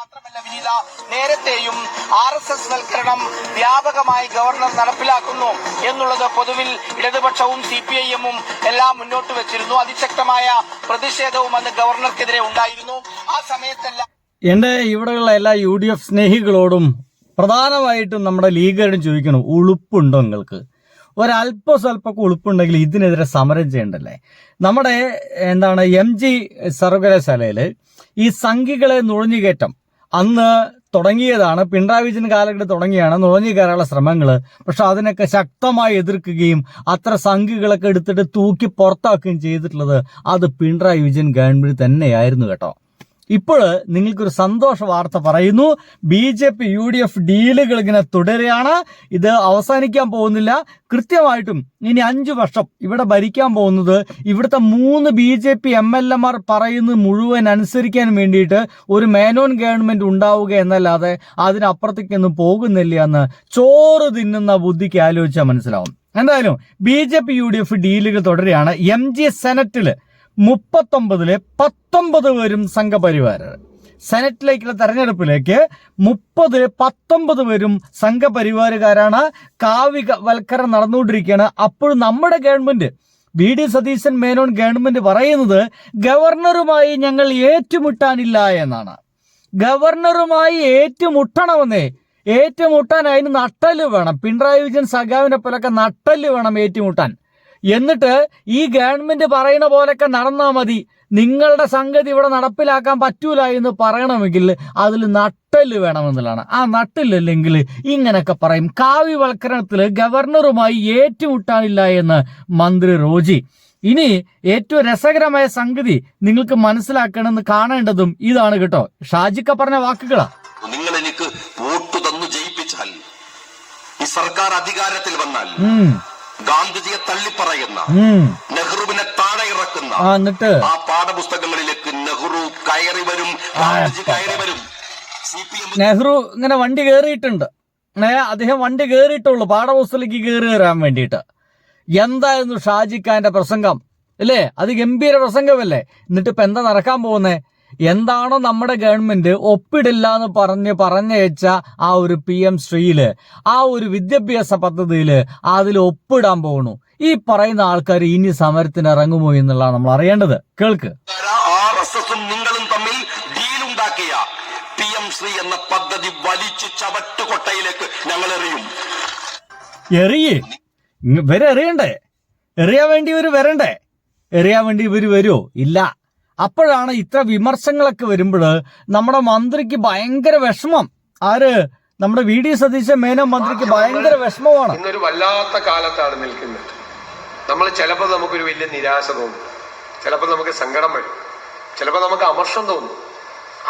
മാത്രമല്ല വിനീത, നേരത്തെയും RSS വൽക്കരണം വ്യാപകമായി ഗവർണർ നടപ്പിലാക്കുന്നു എന്നുള്ളത് പൊതുവിൽ ഇടതുപക്ഷവും CPIM-ഉം എല്ലാം മുന്നോട്ട് വെച്ചിരുന്നു. അതിശക്തമായ പ്രതിഷേധവും അന്ന് ഗവർണർക്കെതിരെ ഉണ്ടായിരുന്നു. ആ സമയത്തെല്ലാം എന്റെ ഇവിടെയുള്ള എല്ലാ UDF സ്നേഹികളോടും പ്രധാനമായിട്ടും നമ്മുടെ ലീഗുകാരും ചോദിക്കണം, ഉളുപ്പുണ്ടോ നിങ്ങൾക്ക്? സ്വല്പമൊക്കെ ഉളുപ്പുണ്ടെങ്കിൽ ഇതിനെതിരെ സമരം ചെയ്യണ്ടല്ലേ? നമ്മുടെ MG സർവകലാശാലയില് ഈ സംഘികളെ നുഴഞ്ഞുകയറ്റം അന്ന് തുടങ്ങിയതാണ്. പിണറായി വിജയൻ കാലഘട്ടത്തിൽ തുടങ്ങിയാണ് നുഴഞ്ഞു കയറാനുള്ള ശ്രമങ്ങള്. പക്ഷെ അതിനൊക്കെ ശക്തമായി എതിർക്കുകയും അത്ര സംഘികളൊക്കെ എടുത്തിട്ട് തൂക്കി പുറത്താക്കുകയും ചെയ്തിട്ടുള്ളത് അത് പിണറായി വിജയൻ ഗവൺമെന്റ് തന്നെയായിരുന്നു കേട്ടോ. ഇപ്പോൾ നിങ്ങൾക്കൊരു സന്തോഷ വാർത്ത പറയുന്നു. BJP UDF ഡീലുകൾ ഇങ്ങനെ തുടരുകയാണ്. ഇത് അവസാനിക്കാൻ പോകുന്നില്ല. കൃത്യമായിട്ടും ഇനി 5 വർഷം ഇവിടെ ഭരിക്കാൻ പോകുന്നത് ഇവിടുത്തെ 3 BJP MLA-മാർ പറയുന്നത് മുഴുവൻ അനുസരിക്കാൻ വേണ്ടിയിട്ട് ഒരു മേനോൻ ഗവൺമെന്റ് ഉണ്ടാവുക എന്നല്ലാതെ അതിനപ്പുറത്തേക്കൊന്നും പോകുന്നില്ല എന്ന് ചോറ് തിന്നുന്ന ബുദ്ധിക്ക് ആലോചിച്ചാൽ മനസ്സിലാവും. എന്തായാലും BJP UDF ഡീലുകൾ തുടരുകയാണ്. MG സെനറ്റില് 39-ല് 19 പേരും സംഘപരിവാര. സെനറ്റിലേക്കുള്ള തെരഞ്ഞെടുപ്പിലേക്ക് 30-ല് 19 പേരും സംഘപരിവാരുകാരാണ്. കാവ്യവൽക്കരണം നടന്നുകൊണ്ടിരിക്കുകയാണ്. അപ്പോൾ നമ്മുടെ government VD Satheesan Menon government പറയുന്നത് ഗവർണറുമായി ഞങ്ങൾ ഏറ്റുമുട്ടാനില്ല എന്നാണ്. ഗവർണറുമായി ഏറ്റുമുട്ടണമെന്നേ. ഏറ്റുമുട്ടാൻ അതിന് നട്ടല് വേണം. പിണറായി വിജയൻ സഖാവിനെ പോലൊക്കെ നട്ടല് വേണം ഏറ്റുമുട്ടാൻ. എന്നിട്ട് ഈ ഗവൺമെന്റ് പറയുന്ന പോലൊക്കെ നടന്നാൽ മതി. നിങ്ങളുടെ സംഗതി ഇവിടെ നടപ്പിലാക്കാൻ പറ്റൂല എന്ന് പറയണമെങ്കിൽ അതിൽ നട്ടല് വേണമെന്നുള്ളതാണ്. ആ നട്ടില്ലെങ്കിൽ ഇങ്ങനെയൊക്കെ പറയും. കാവ്യവൽക്കരണത്തിൽ ഗവർണറുമായി ഏറ്റുമുട്ടാനില്ല എന്ന് മന്ത്രി റോജി. ഇനി ഏറ്റവും രസകരമായ സംഗതി നിങ്ങൾക്ക് മനസ്സിലാക്കണമെന്ന് കാണേണ്ടതും ഇതാണ് കേട്ടോ. ഷാജിക്ക പറഞ്ഞ വാക്കുകളാ. നിങ്ങൾ എനിക്ക് വോട്ട് തന്നു ജയിപ്പിച്ചാൽ, ഈ സർക്കാർ അധികാരത്തിൽ വന്നാൽ ഗാന്ധിജിയെ തള്ളിപ്പറയുന്ന, നെഹ്റുവിനെ താഴെ ഇറക്കുന്ന ആ പാഠപുസ്തകങ്ങളിലേക്ക് നെഹ്റു കയറി വരും, ഗാന്ധിജി കയറി വരും. നെഹ്റു ഇങ്ങനെ വണ്ടി കയറിയിട്ടുണ്ട്. അദ്ദേഹം വണ്ടി കയറിയിട്ടുള്ളൂ പാഠപുസ്തകത്തിലേക്ക് കയറി വരാൻ വേണ്ടിയിട്ട്. എന്തായിരുന്നു ഷാജിഖാന്റെ പ്രസംഗം അല്ലേ? അത് ഗംഭീര പ്രസംഗമല്ലേ? എന്നിട്ട് ഇപ്പൊ എന്താ നടക്കാൻ പോകുന്നേ? എന്താണോ നമ്മുടെ ഗവൺമെന്റ് ഒപ്പിടില്ല എന്ന് പറഞ്ഞയച്ച ആ ഒരു PM ശ്രീയില്, ആ ഒരു വിദ്യാഭ്യാസ പദ്ധതിയില് അതിൽ ഒപ്പിടാൻ പോകണു. ഈ പറയുന്ന ആൾക്കാർ ഇനി സമരത്തിന് ഇറങ്ങുമോ എന്നുള്ളതാണ് നമ്മൾ അറിയേണ്ടത്. കേൾക്ക്. RSS-ഉം നിങ്ങളും തമ്മിൽ ഡീലുണ്ടാക്കിയ PM ശ്രീ എന്ന പദ്ധതി വലിച്ചു ചവറ്റുകൊട്ടയിലേക്ക് ഞങ്ങൾ എറിയും. ഇവരെറിയണ്ടേ? എറിയാൻ വേണ്ടി ഇവര് വരണ്ടേ? എറിയാൻ വേണ്ടി ഇവര് വരുമോ? ഇല്ല. അപ്പോഴാണ് ഇത്ര വിമർശങ്ങളൊക്കെ വരുമ്പോൾ നമ്മുടെ മന്ത്രിക്ക് ഭയങ്കര വിഷമം. ആര്? നമ്മുടെ VD സതീശൻ മേനോൻ മന്ത്രിക്ക് ഭയങ്കര വിഷമമാണ്. ഇന്നൊരു വല്ലാത്ത കാലത്താണ് നിൽക്കുന്നത്. നമ്മൾ ചിലപ്പോൾ നമുക്കൊരു വലിയ നിരാശ തോന്നും, ചിലപ്പോൾ നമുക്ക് സങ്കടം വരും, ചിലപ്പോൾ നമുക്ക് അമർഷം തോന്നും.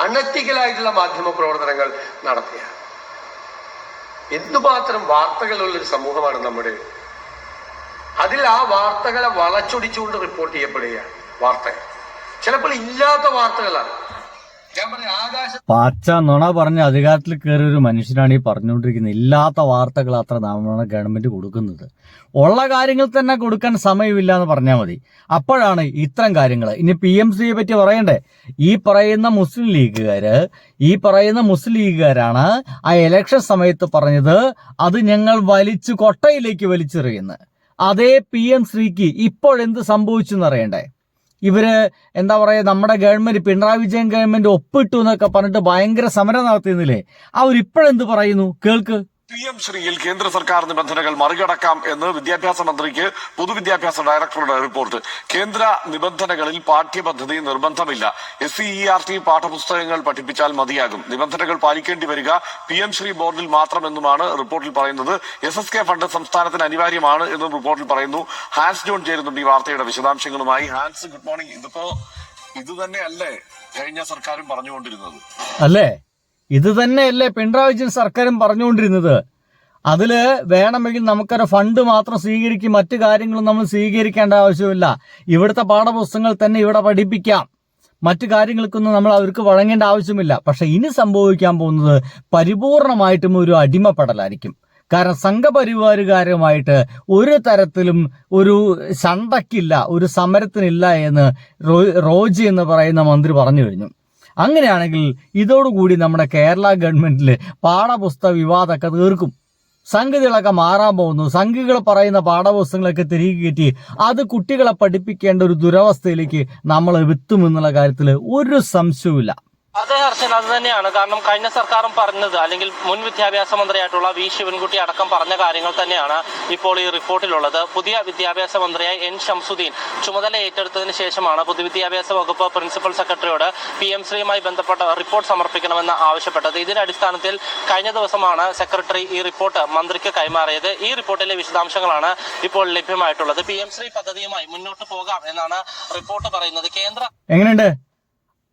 അണറ്റിക്കലായിട്ടുള്ള മാധ്യമ പ്രവർത്തനങ്ങൾ നടത്തിയ എന്തുമാത്രം വാർത്തകളുള്ളൊരു സമൂഹമാണ് നമ്മുടെ. അതിൽ ആ വാർത്തകളെ വളച്ചൊടിച്ചുകൊണ്ട് റിപ്പോർട്ട് ചെയ്യപ്പെടുകയാണ്. വാർത്തകൾ ചിലപ്പോൾ ഇല്ലാത്ത വാർത്തകളാണ്. ഞാൻ പറഞ്ഞ പാച്ച നുണ പറഞ്ഞ അധികാരത്തിൽ കയറിയ ഒരു മനുഷ്യനാണ് ഈ പറഞ്ഞുകൊണ്ടിരിക്കുന്നത്. ഇല്ലാത്ത വാർത്തകൾ അത്ര നമ്മുടെ ഗവൺമെന്റ് കൊടുക്കുന്നത്. ഉള്ള കാര്യങ്ങൾ തന്നെ കൊടുക്കാൻ സമയമില്ല എന്ന് പറഞ്ഞാൽ മതി. അപ്പോഴാണ് ഇത്തരം കാര്യങ്ങൾ. ഇനി PMCയെ പറ്റി പറയണ്ടേ? ഈ പറയുന്ന മുസ്ലിം ലീഗുകാരാണ് ആ ഇലക്ഷൻ സമയത്ത് പറഞ്ഞത് അത് ഞങ്ങൾ വലിച്ചു കൊട്ടയിലേക്ക് വലിച്ചെറിയുന്നത്. അതേ PM ശ്രീക്ക് ഇപ്പോഴെന്ത് സംഭവിച്ചു എന്നറിയണ്ടേ? ഇവര് എന്താ പറയാ, നമ്മുടെ ഗവൺമെന്റ് പിണറായി വിജയൻ ഗവൺമെന്റ് ഒപ്പിട്ടു എന്നൊക്കെ പറഞ്ഞിട്ട് ഭയങ്കര സമരം നടത്തിയിരുന്നില്ലേ? അവരിപ്പോഴെന്ത് പറയുന്നു? കേൾക്ക്. PM ശ്രീയിൽ കേന്ദ്ര സർക്കാർ നിബന്ധനകൾ മറികടക്കാം എന്ന് വിദ്യാഭ്യാസ മന്ത്രിക്ക് പൊതുവിദ്യാഭ്യാസ ഡയറക്ടറുടെ റിപ്പോർട്ട്. കേന്ദ്ര നിബന്ധനകളിൽ പാഠ്യപദ്ധതി നിർബന്ധമില്ല. SCERT പാഠപുസ്തകങ്ങൾ പഠിപ്പിച്ചാൽ മതിയാകും. നിബന്ധനകൾ പാലിക്കേണ്ടി വരിക PM ശ്രീ ബോർഡിൽ മാത്രമെന്നുമാണ് റിപ്പോർട്ടിൽ പറയുന്നത്. SSK ഫണ്ട് സംസ്ഥാനത്തിന് അനിവാര്യമാണ് എന്നും റിപ്പോർട്ടിൽ പറയുന്നു. ഹാൻസ് ജോൺ ചേരുന്നുണ്ട് ഈ വാർത്തയുടെ വിശദാംശങ്ങളുമായി. Hans, good morning. ഇത് തന്നെയല്ലേ കഴിഞ്ഞ സർക്കാരും പറഞ്ഞുകൊണ്ടിരുന്നത്? അല്ലേ? ഇത് തന്നെയല്ലേ പിണറായി വിജയൻ സർക്കാരും പറഞ്ഞുകൊണ്ടിരുന്നത്? അതില് വേണമെങ്കിൽ നമുക്കൊരു ഫണ്ട് മാത്രം സ്വീകരിക്കും, മറ്റു കാര്യങ്ങളും നമ്മൾ സ്വീകരിക്കേണ്ട ആവശ്യമില്ല. ഇവിടുത്തെ പാഠപുസ്തകങ്ങൾ തന്നെ ഇവിടെ പഠിപ്പിക്കാം. മറ്റു കാര്യങ്ങൾക്കൊന്നും നമ്മൾ അവർക്ക് വഴങ്ങേണ്ട ആവശ്യമില്ല. പക്ഷെ ഇനി സംഭവിക്കാൻ പോകുന്നത് പരിപൂർണമായിട്ടും ഒരു അടിമപ്പെടലായിരിക്കും. കാരണം സംഘപരിവാരുകാരുമായിട്ട് ഒരു തരത്തിലും ഒരു ശണ്ടക്കില്ല, ഒരു സമരത്തിനില്ല എന്ന് റോജി എന്ന് പറയുന്ന മന്ത്രി പറഞ്ഞു കഴിഞ്ഞു. അങ്ങനെയാണെങ്കിൽ ഇതോടുകൂടി നമ്മുടെ കേരള ഗവൺമെന്റില് പാഠപുസ്തക വിവാദമൊക്കെ തീർക്കും. സംഗതികളൊക്കെ മാറാൻ പോകുന്നു. സംഘികൾ പറയുന്ന പാഠപുസ്തകങ്ങളൊക്കെ തിരികെ കയറ്റി അത് കുട്ടികളെ പഠിപ്പിക്കേണ്ട ഒരു ദുരവസ്ഥയിലേക്ക് നമ്മൾ എത്തുമെന്നുള്ള കാര്യത്തിൽ ഒരു സംശയവുമില്ല. അതെ ഹർഷൻ, അത് തന്നെയാണ്. കാരണം കഴിഞ്ഞ സർക്കാരും പറഞ്ഞത്, അല്ലെങ്കിൽ മുൻ വിദ്യാഭ്യാസ മന്ത്രിയായിട്ടുള്ള വി ശിവൻകുട്ടി അടക്കം പറഞ്ഞ കാര്യങ്ങൾ തന്നെയാണ് ഇപ്പോൾ ഈ റിപ്പോർട്ടിലുള്ളത്. പുതിയ വിദ്യാഭ്യാസ മന്ത്രിയായി എൻ ശംസുദ്ദീൻ ചുമതല ഏറ്റെടുത്തതിന് ശേഷമാണ് പൊതുവിദ്യാഭ്യാസ വകുപ്പ് പ്രിൻസിപ്പൽ സെക്രട്ടറിയോട് PM ശ്രീയുമായി ബന്ധപ്പെട്ട റിപ്പോർട്ട് സമർപ്പിക്കണമെന്ന് ആവശ്യപ്പെട്ടത്. ഇതിന്റെ അടിസ്ഥാനത്തിൽ കഴിഞ്ഞ ദിവസമാണ് സെക്രട്ടറി ഈ റിപ്പോർട്ട് മന്ത്രിക്ക് കൈമാറിയത്. ഈ റിപ്പോർട്ടിലെ വിശദാംശങ്ങളാണ് ഇപ്പോൾ ലഭ്യമായിട്ടുള്ളത്. PM ശ്രീ പദ്ധതിയുമായി മുന്നോട്ട് പോകാം എന്നാണ് റിപ്പോർട്ട് പറയുന്നത്. കേന്ദ്ര എങ്ങനെയുണ്ട്?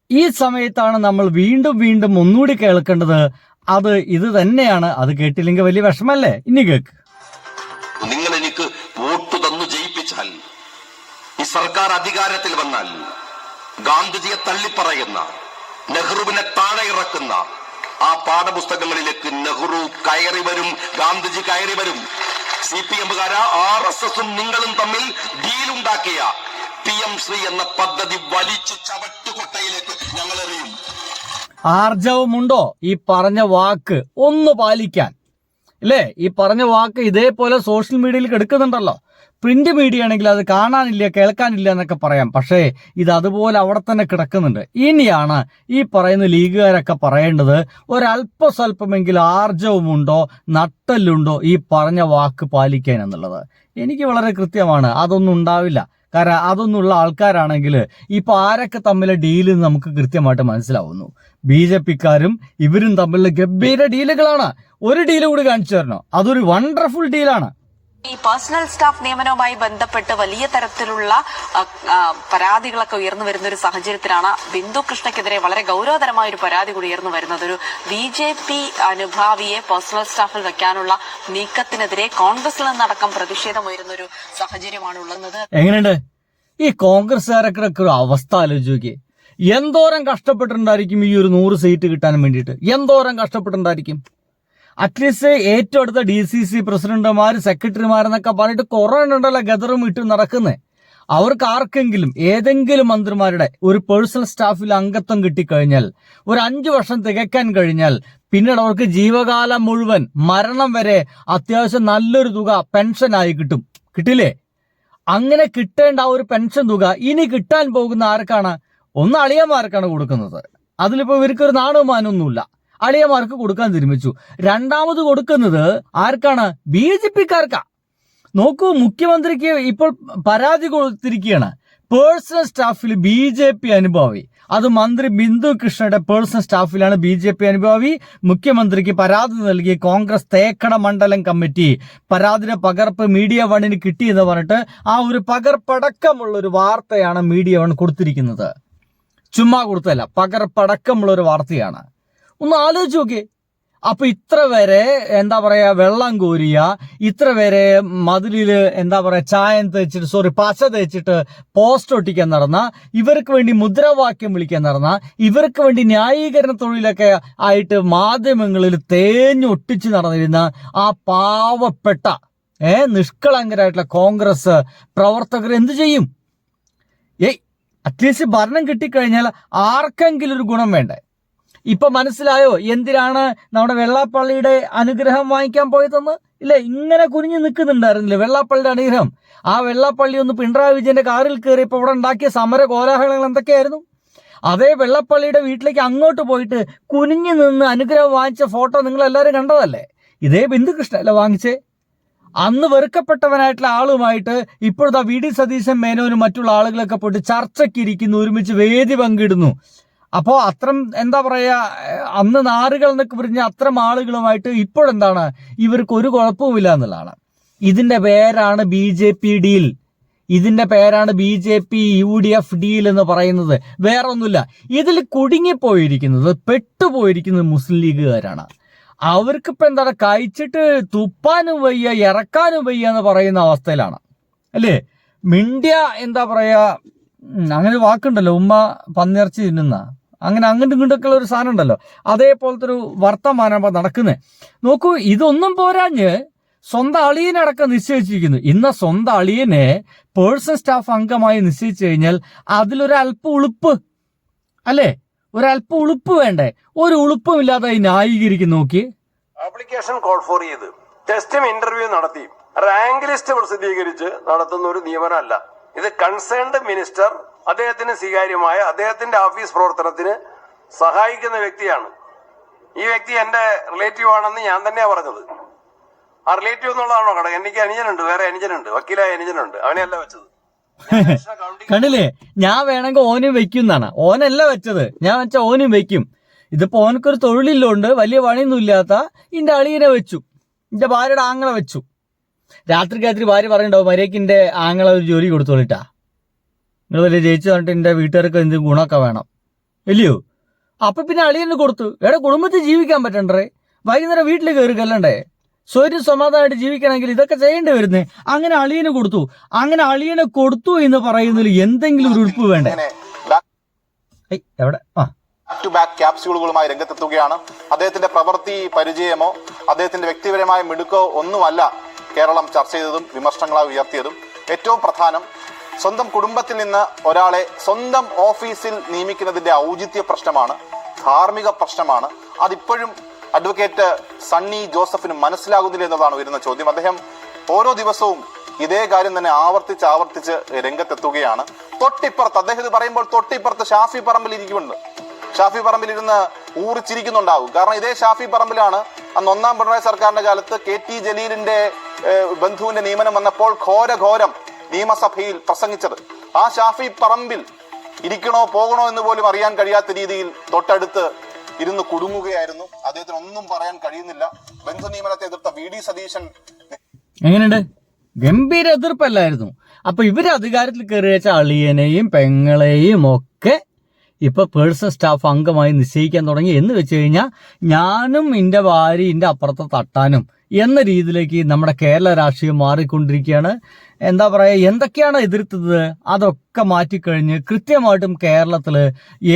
ഈ സമയത്താണ് നമ്മൾ വീണ്ടും ഒന്നുകൂടി കേൾക്കേണ്ടത്. അത് ഇത് തന്നെയാണ്. അത് കേട്ടില്ലെങ്കിൽ വലിയ വിഷമല്ലേ? ഇനി കേക്ക്. നിങ്ങൾ എനിക്ക് വോട്ട് തന്നു ജയിപ്പിച്ചാൽ, ഈ സർക്കാർ അധികാരത്തിൽ വന്നാൽ ഗാന്ധിജിയെ തള്ളിപ്പറയുന്ന, നെഹ്റുവിനെ താഴെ ഇറക്കുന്ന ആ പാഠപുസ്തകങ്ങളിലേക്ക് നെഹ്റു കയറി വരും, ഗാന്ധിജി കയറി വരും. CPM-കാരാ RSS-ഉം നിങ്ങളും തമ്മിൽ ഡീലുണ്ടാക്കിയ PM ശ്രീ എന്ന പദ്ധതി വലിച്ചു ചവറ്റുകൊട്ടയിലേക്ക് ഞങ്ങൾ എറിയും. ആർജവമുണ്ടോ ഈ പറഞ്ഞ വാക്ക് ഒന്ന് പാലിക്കാൻ? അല്ലേ? ഈ പറഞ്ഞ വാക്ക് ഇതേപോലെ സോഷ്യൽ മീഡിയയിൽ എടുക്കുന്നുണ്ടല്ലോ. പ്രിന്റ് മീഡിയ ആണെങ്കിൽ അത് കാണാനില്ല, കേൾക്കാനില്ല എന്നൊക്കെ പറയാം. പക്ഷേ ഇത് അതുപോലെ അവിടെ തന്നെ കിടക്കുന്നുണ്ട്. ഇനിയാണ് ഈ പറയുന്ന ലീഗുകാരൊക്കെ പറയേണ്ടത് ഒരല്പസ്വല്പമെങ്കിലും ആർജവമുണ്ടോ, നട്ടല്ലുണ്ടോ ഈ പറഞ്ഞ വാക്ക് പാലിക്കാൻ എന്നുള്ളത്. എനിക്ക് വളരെ കൃത്യമാണ്, അതൊന്നും ഉണ്ടാവില്ല. കാരണം അതൊന്നുള്ള ആൾക്കാരാണെങ്കിൽ ഇപ്പൊ ആരൊക്കെ തമ്മിലെ ഡീല് നമുക്ക് കൃത്യമായിട്ട് മനസ്സിലാവുന്നു. BJP-ക്കാരും ഇവരും തമ്മിലുള്ള ഗംഭീര ഡീലുകളാണ്. ഒരു ഡീല് കൂടി കാണിച്ചു തരണോ? അതൊരു വണ്ടർഫുൾ ഡീലാണ്. ഈ പേഴ്സണൽ സ്റ്റാഫ് നിയമനവുമായി ബന്ധപ്പെട്ട് വലിയ തരത്തിലുള്ള പരാതികളൊക്കെ ഉയർന്നു വരുന്ന ഒരു സാഹചര്യത്തിലാണ് ബിന്ദു കൃഷ്ണയ്ക്കെതിരെ വളരെ ഗൗരവതരമായ ഒരു പരാതി കൂടി ഉയർന്നു വരുന്നത്. ഒരു BJP അനുഭാവിയെ പേഴ്സണൽ സ്റ്റാഫിൽ വെക്കാനുള്ള നീക്കത്തിനെതിരെ കോൺഗ്രസിൽ നിന്നടക്കം പ്രതിഷേധം ഉയരുന്ന ഒരു സാഹചര്യമാണ് ഉള്ളത്. എങ്ങനെയുണ്ട് ഈ കോൺഗ്രസ്സുകാരൊക്കെ ഒരു അവസ്ഥ ആലോചിച്ച്? എന്തോരം കഷ്ടപ്പെട്ടിട്ടുണ്ടായിരിക്കും ഈ ഒരു 100 സീറ്റ് കിട്ടാൻ വേണ്ടിയിട്ട്? എന്തോരം കഷ്ടപ്പെട്ടിട്ടുണ്ടായിരിക്കും? അറ്റ്ലീസ്റ്റ് ഏറ്റവും അടുത്ത DCC പ്രസിഡന്റുമാർ, സെക്രട്ടറിമാരെന്നൊക്കെ പറഞ്ഞിട്ട് കുറെ ഉണ്ടല്ലോ ഗദറും ഇട്ട് നടക്കുന്നേ. അവർക്ക് ആർക്കെങ്കിലും ഏതെങ്കിലും മന്ത്രിമാരുടെ ഒരു പേഴ്സണൽ സ്റ്റാഫിൽ അംഗത്വം കിട്ടിക്കഴിഞ്ഞാൽ, ഒരു 5 വർഷം തികയ്ക്കാൻ കഴിഞ്ഞാൽ, പിന്നീട് അവർക്ക് ജീവകാലം മുഴുവൻ മരണം വരെ അത്യാവശ്യം നല്ലൊരു തുക പെൻഷനായി കിട്ടും. കിട്ടില്ലേ? അങ്ങനെ കിട്ടേണ്ട ആ ഒരു പെൻഷൻ തുക ഇനി കിട്ടാൻ പോകുന്ന ആർക്കാണ്? ഒന്ന് അളിയന്മാർക്കാണ് കൊടുക്കുന്നത്. അതിലിപ്പോ ഇവർക്കൊരു നാണുമാനൊന്നുമില്ല. അളിയന്മാർക്ക് കൊടുക്കാൻ തീരുമാനിച്ചു. രണ്ടാമത് കൊടുക്കുന്നത് ആർക്കാണ്? BJP-ക്കാർക്കാ. നോക്കൂ, മുഖ്യമന്ത്രിക്ക് ഇപ്പോൾ പരാതി കൊടുത്തിരിക്കുകയാണ്. പേഴ്സണൽ സ്റ്റാഫിൽ BJP അനുഭാവി, അത് മന്ത്രി ബിന്ദു കൃഷ്ണയുടെ പേഴ്സണൽ സ്റ്റാഫിലാണ് BJP അനുഭാവി. മുഖ്യമന്ത്രിക്ക് പരാതി നൽകി കോൺഗ്രസ് തേക്കട മണ്ഡലം കമ്മിറ്റി. പരാതിയുടെ പകർപ്പ് മീഡിയ വണ്ണിന് കിട്ടിയെന്ന് പറഞ്ഞിട്ട് ആ ഒരു പകർപ്പടക്കമുള്ള ഒരു വാർത്തയാണ് മീഡിയ വൺ കൊടുത്തിരിക്കുന്നത്. ചുമ്മാ കൊടുത്തല്ല, പകർപ്പടക്കമുള്ള ഒരു വാർത്തയാണ്. ഒന്ന് ആലോചിച്ച് നോക്കിയേ. അപ്പൊ ഇത്ര വരെ എന്താ പറയാ വെള്ളം കോരിയ, ഇത്ര വരെ മതിലില് എന്താ പറയാ ചായം തേച്ചിട്ട് പച്ച തേച്ചിട്ട് പോസ്റ്റ് ഒട്ടിക്കാൻ നടന്ന, ഇവർക്ക് വേണ്ടി മുദ്രാവാക്യം വിളിക്കാൻ നടന്ന, ഇവർക്ക് വേണ്ടി ന്യായീകരണ തൊഴിലൊക്കെ ആയിട്ട് മാധ്യമങ്ങളിൽ തേഞ്ഞൊട്ടിച്ച് നടന്നിരുന്ന ആ പാവപ്പെട്ട നിഷ്കളങ്കരായിട്ടുള്ള കോൺഗ്രസ് പ്രവർത്തകർ എന്ത് ചെയ്യും? അറ്റ്ലീസ്റ്റ് ഭരണം കിട്ടിക്കഴിഞ്ഞാൽ ആർക്കെങ്കിലും ഒരു ഗുണം വേണ്ടേ? ഇപ്പൊ മനസ്സിലായോ എന്തിനാണ് നമ്മുടെ വെള്ളാപ്പള്ളിയുടെ അനുഗ്രഹം വാങ്ങിക്കാൻ പോയതെന്ന്? ഇല്ലേ, ഇങ്ങനെ കുനിഞ്ഞു നിൽക്കുന്നുണ്ടായിരുന്നില്ലേ വെള്ളാപ്പള്ളിയുടെ അനുഗ്രഹം? ആ വെള്ളാപ്പള്ളി ഒന്ന് പിണറായി വിജയന്റെ കാറിൽ കയറിയപ്പോ ഇവിടെ ഉണ്ടാക്കിയ സമര കോലാഹലങ്ങൾ എന്തൊക്കെയായിരുന്നു? അതേ വെള്ളാപ്പള്ളിയുടെ വീട്ടിലേക്ക് അങ്ങോട്ട് പോയിട്ട് കുനിഞ്ഞു നിന്ന് അനുഗ്രഹം വാങ്ങിച്ച ഫോട്ടോ നിങ്ങൾ എല്ലാവരും കണ്ടതല്ലേ? ഇതേ ബിന്ദു കൃഷ്ണ അല്ല വാങ്ങിച്ചേ? അന്ന് വെറുക്കപ്പെട്ടവനായിട്ടുള്ള ആളുമായിട്ട് ഇപ്പോഴത്തെ VD സതീശൻ മേനോനും മറ്റുള്ള ആളുകളൊക്കെ പോയിട്ട് ചർച്ചയ്ക്കിരിക്കുന്നു, ഒരുമിച്ച് വേദി പങ്കിടുന്നു. അപ്പോൾ അത്തരം എന്താ പറയാ, അന്ന് നാറുകൾ എന്നൊക്കെ പറഞ്ഞ അത്തരം ആളുകളുമായിട്ട് ഇപ്പോഴെന്താണ് ഇവർക്ക് ഒരു കുഴപ്പവുമില്ല എന്നുള്ളതാണ്. ഇതിന്റെ പേരാണ് BJP ഡീൽ. ഇതിന്റെ പേരാണ് BJP UDF ഡീൽ എന്ന് പറയുന്നത്. വേറെ ഒന്നുമില്ല. ഇതിൽ കുടുങ്ങിപ്പോയിരിക്കുന്നത്, പെട്ടുപോയിരിക്കുന്നത് മുസ്ലിം ലീഗുകാരാണ്. അവർക്കിപ്പോ എന്താണ്, കഴിച്ചിട്ട് തുപ്പാനും വയ്യ ഇറക്കാനും വയ്യ എന്ന് പറയുന്ന അവസ്ഥയിലാണ് അല്ലേ? മിണ്ടിയ എന്താ പറയാ, അങ്ങനെ ഒരു വാക്കുണ്ടല്ലോ, ഉമ്മ പന്നിയിറച്ചി തിന്നുന്ന, അങ്ങനെ അങ്ങോട്ടും ഇങ്ങോട്ടൊക്കെ ഒരു സാധനം ഉണ്ടല്ലോ, അതേപോലത്തെ ഒരു വർത്തമാനം നടക്കുന്നത്. നോക്കൂ, ഇതൊന്നും പോരാഞ്ഞ് സ്വന്തം അളിയനടക്കം നിശ്ചയിച്ചിരിക്കുന്നു. ഇന്ന് സ്വന്തം അളിയനെ പേഴ്സണൽ സ്റ്റാഫ് അംഗമായി നിശ്ചയിച്ചു കഴിഞ്ഞാൽ അതിലൊരു അല്പ ഉളുപ്പ് അല്ലേ? ഒരല്പം ഉളുപ്പ് വേണ്ടേ? ഒരു ഉളുപ്പും ഇല്ലാതെ ന്യായീകരിക്കും. നോക്കി, ആപ്ലിക്കേഷൻ കോൾ ഫോർ ചെയ്ത് ടെസ്റ്റും ഇന്റർവ്യൂ നടത്തി റാങ്ക് ലിസ്റ്റ് പ്രസിദ്ധീകരിച്ച് നടത്തുന്ന ഒരു നിയമനമല്ല ഇത്. കൺസേൺഡ് മിനിസ്റ്റർ അദ്ദേഹത്തിന് സ്വീകാര്യമായ അദ്ദേഹത്തിന്റെ ഓഫീസ് പ്രവർത്തനത്തിന് സഹായിക്കുന്ന വ്യക്തിയാണ്. ഈ വ്യക്തി എന്റെ റിലേറ്റീവ് ആണെന്ന് ഞാൻ തന്നെയാ പറഞ്ഞത്. ആ റിലേറ്റീവ് എന്നുള്ളതാണോ ഘടകം? എനിക്ക് അനുജനുണ്ട്, വേറെ അനുജനുണ്ട്, വക്കീലായ അനുജനുണ്ട്, അവനെയല്ല വെച്ചത്. കണ്ടില്ലേ, ഞാൻ വേണമെങ്കിൽ ഓനും വെക്കും എന്നാണ്. ഓനല്ല വെച്ചത്, ഞാൻ വെച്ച ഓനും വെക്കും. ഇതിപ്പോ ഓനക്കൊരു തൊഴിലില്ലോണ്ട് വലിയ പണിയൊന്നും ഇല്ലാത്ത ഇന്റെ അളിയനെ വെച്ചു, എന്റെ ഭാര്യയുടെ ആങ്ങളെ വെച്ചു. രാത്രി ഭാര്യ പറയണ്ടാവും, മര്യാദക്കിന്റെ ആങ്ങളെ ഒരു ജോലി കൊടുത്തോളിട്ടാ, നിങ്ങൾ വലിയ ജയിച്ചു പറഞ്ഞിട്ട് എന്റെ വീട്ടുകാർക്ക് എന്ത് ഗുണമൊക്കെ വേണം ഇല്ലയോ? അപ്പൊ പിന്നെ അളിയന് കൊടുത്തു. കുടുംബത്തിൽ ജീവിക്കാൻ പറ്റണ്ടേ? വൈകുന്നേരം വീട്ടിൽ കയറി കല്ലണ്ടേ? സ്വയം സമാധാനമായിട്ട് ജീവിക്കണമെങ്കിൽ ഇതൊക്കെ ചെയ്യേണ്ടി വരുന്നേ. അങ്ങനെ അളിയന് കൊടുത്തു. അങ്ങനെ അളിയനെ കൊടുത്തു എന്ന് പറയുന്നതിൽ എന്തെങ്കിലും ഒരു ഉറപ്പ് വേണ്ടേ? എവിടെ ബാക്ക് ടു ബാക്ക് ക്യാപ്സ്യൂളുകളുമായി രംഗത്തെത്തുകയാണ്. അദ്ദേഹത്തിന്റെ പ്രവൃത്തി പരിചയമോ അദ്ദേഹത്തിന്റെ വ്യക്തിപരമായ മിടുക്കോ ഒന്നുമല്ല കേരളം ചർച്ച ചെയ്തതും വിമർശനങ്ങളായി ഉയർത്തിയതും. ഏറ്റവും പ്രധാനം, സ്വന്തം കുടുംബത്തിൽ നിന്ന് ഒരാളെ സ്വന്തം ഓഫീസിൽ നിയമിക്കുന്നതിന്റെ ഔചിത്യ പ്രശ്നമാണ്, ധാർമ്മിക പ്രശ്നമാണ്. അതിപ്പോഴും അഡ്വക്കേറ്റ് സണ്ണി ജോസഫിന് മനസ്സിലാകുന്നില്ല എന്നതാണ് ഉയരുന്ന ചോദ്യം. അദ്ദേഹം ഓരോ ദിവസവും ഇതേ കാര്യം തന്നെ ആവർത്തിച്ച് രംഗത്തെത്തുകയാണ്. തൊട്ടിപ്പുറത്ത് അദ്ദേഹം ഇത് പറയുമ്പോൾ തൊട്ടിപ്പുറത്ത് ഷാഫി പറമ്പിൽ ഇരിക്കുന്നുണ്ട്. ഷാഫി പറമ്പിൽ ഇരുന്ന് ഊറിച്ചിരിക്കുന്നുണ്ടാവും. കാരണം ഇതേ ഷാഫി പറമ്പിലാണ് അന്ന് ഒന്നാം പിണറായി സർക്കാരിന്റെ കാലത്ത് KT ജലീലിന്റെ ബന്ധുവിന്റെ നിയമനം വന്നപ്പോൾ ഘോരം നിയമസഭയിൽ പ്രസംഗിച്ചത്. ആ ഷാഫി പറമ്പിൽ ഇരിക്കണോ പോകണോ എന്ന് പോലും അറിയാൻ കഴിയാത്ത രീതിയിൽ തൊട്ടടുത്ത് ഇരുന്ന് കുടുങ്ങുകയായിരുന്നു. അദ്ദേഹത്തിന് ഒന്നും പറയാൻ കഴിയുന്നില്ല. ബന്ധു നിയമനത്തെ എതിർത്ത VD സതീശൻ എങ്ങനെയുണ്ട്? ഗംഭീര എതിർപ്പല്ലായിരുന്നു. അപ്പൊ ഇവര് അധികാരത്തിൽ കയറി വെച്ച അളിയനെയും പെങ്ങളെയും ഒക്കെ ഇപ്പൊ പേഴ്സണൽ സ്റ്റാഫ് അംഗമായി നിശ്ചയിക്കാൻ തുടങ്ങി. എന്ന് വെച്ച് കഴിഞ്ഞാൽ ഞാനും എന്റെ ഭാര്യ എന്റെ അപ്പുറത്തെ തട്ടാനും എന്ന രീതിയിലേക്ക് നമ്മുടെ കേരള രാഷ്ട്രീയം മാറിക്കൊണ്ടിരിക്കുകയാണ്. എന്താ പറയുക, എന്തൊക്കെയാണ് എതിർത്തത് അതൊക്കെ മാറ്റിക്കഴിഞ്ഞ് കൃത്യമായിട്ടും കേരളത്തില്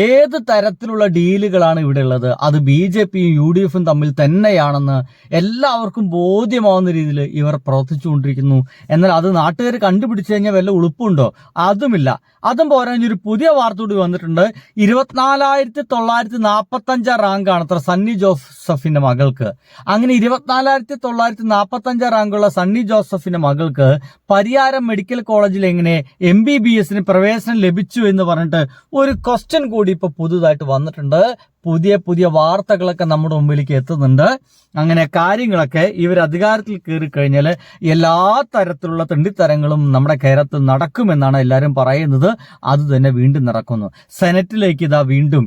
ഏത് തരത്തിലുള്ള ഡീലുകളാണ് ഇവിടെ ഉള്ളത് അത് BJPയും UDFും തമ്മിൽ തന്നെയാണെന്ന് എല്ലാവർക്കും ബോധ്യമാവുന്ന രീതിയിൽ ഇവർ പ്രവർത്തിച്ചുകൊണ്ടിരിക്കുന്നു. എന്നാൽ അത് നാട്ടുകാർ കണ്ടുപിടിച്ചു കഴിഞ്ഞാൽ വല്ല ഉളുപ്പുണ്ടോ? അതുമില്ല. അതും പോരാഞ്ഞൊരു പുതിയ വാർത്ത കൂടി വന്നിട്ടുണ്ട്. 24,945 റാങ്കാണ് അത്ര സണ്ണി ജോസഫിന്റെ മകൾക്ക്. അങ്ങനെ 24,945 റാങ്കുള്ള സണ്ണി ജോസഫിന്റെ മകൾക്ക് പരിയാരം മെഡിക്കൽ കോളേജിൽ എങ്ങനെ MBBSന് പ്രവേശനം ലഭിച്ചു എന്ന് പറഞ്ഞിട്ട് ഒരു ക്വസ്റ്റ്യൻ കൂടി ഇപ്പൊ പുതുതായിട്ട് വന്നിട്ടുണ്ട്. പുതിയ വാർത്തകളൊക്കെ നമ്മുടെ മുമ്പിലേക്ക് എത്തുന്നുണ്ട്. അങ്ങനെ കാര്യങ്ങളൊക്കെ ഇവർ അധികാരത്തിൽ കയറി കഴിഞ്ഞാൽ എല്ലാ തരത്തിലുള്ള തെണ്ടിത്തരങ്ങളും നമ്മുടെ കേരളത്തിൽ നടക്കുമെന്നാണ് എല്ലാവരും പറയുന്നത്. അത് തന്നെ വീണ്ടും നടക്കുന്നു. സെനറ്റിലേക്ക് ഇതാ വീണ്ടും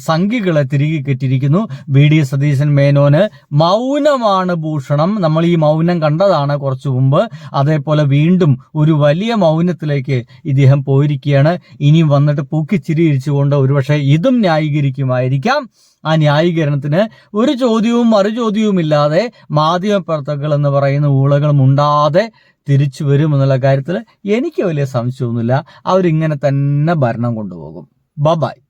സംഖ്യകളെ തിരികെ കെട്ടിയിരിക്കുന്നു. VD സതീശൻ മേനോന് മൗനമാണ് ഭൂഷണം. നമ്മൾ ഈ മൗനം കണ്ടതാണ് കുറച്ചു മുമ്പ്. അതേപോലെ വീണ്ടും ഒരു വലിയ മൗനത്തിലേക്ക് ഇദ്ദേഹം പോയിരിക്കുകയാണ്. ഇനിയും വന്നിട്ട് പൂക്കിച്ചിരിച്ചുകൊണ്ട് ഒരുപക്ഷെ ഇതും ന്യായീകരിക്കുമായിരിക്കാം. ആ ന്യായീകരണത്തിന് ഒരു ചോദ്യവും മറുചോദ്യവും ഇല്ലാതെ മാധ്യമപ്രവർത്തകർ എന്ന് പറയുന്ന ഊളകളും ഉണ്ടാതെ തിരിച്ചു വരുമെന്നുള്ള കാര്യത്തിൽ എനിക്ക് വലിയ സംശയമൊന്നുമില്ല. അവരിങ്ങനെ തന്നെ ഭരണം കൊണ്ടുപോകും. ബൈ.